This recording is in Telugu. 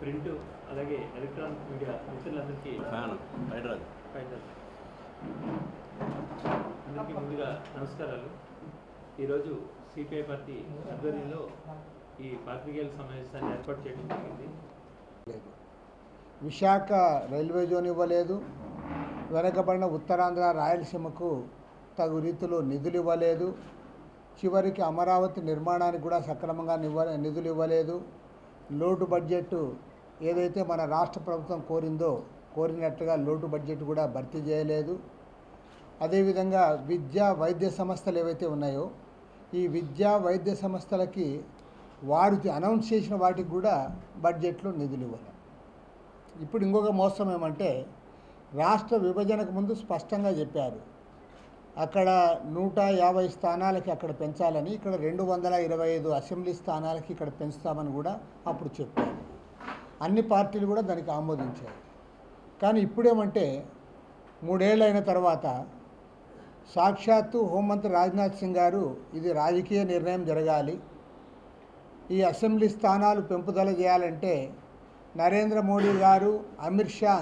ప్రింట్ అలాగే ఎలక్ట్రానిక్ మీడియా మిత్రులందరికీ అందరికీ ముందుగా నమస్కారాలు. ఈరోజు సిపిఐ పార్టీ ఆధ్వర్యంలో ఈ పాత్రికేయుల సమావేశాన్ని ఏర్పాటు చేయడం జరిగింది. విశాఖ రైల్వే జోన్ ఇవ్వలేదు, వెనకబడిన ఉత్తరాంధ్ర రాయలసీమకు తగు రీతిలో నిధులు ఇవ్వలేదు, చివరికి అమరావతి నిర్మాణానికి కూడా సక్రమంగా నిధులు ఇవ్వలేదు. లోటు బడ్జెట్ ఏదైతే మన రాష్ట్ర ప్రభుత్వం కోరినట్టుగా లోటు బడ్జెట్ కూడా భర్తీ చేయలేదు. అదేవిధంగా విద్యా వైద్య సంస్థలు ఏవైతే ఉన్నాయో ఈ విద్యా వైద్య సంస్థలకి వారు అనౌన్స్ చేసిన వాటికి కూడా బడ్జెట్లో నిధులు ఇవ్వాలి. ఇప్పుడు ఇంకొక మోసం ఏమంటే రాష్ట్ర విభజనకు ముందు స్పష్టంగా చెప్పారు, అక్కడ 150 స్థానాలకి అక్కడ పెంచాలని, ఇక్కడ 225 అసెంబ్లీ స్థానాలకి ఇక్కడ పెంచుతామని కూడా అప్పుడు చెప్పారు. అన్ని పార్టీలు కూడా దానికి ఆమోదించాయి. కానీ ఇప్పుడేమంటే 3 ఏళ్ళు అయిన తర్వాత సాక్షాత్తు హోంమంత్రి రాజ్నాథ్ సింగ్ గారు ఇది రాజకీయ నిర్ణయం జరగాలి, ఈ అసెంబ్లీ స్థానాలు పెంపుదల చేయాలంటే నరేంద్ర మోడీ గారు అమిత్ షా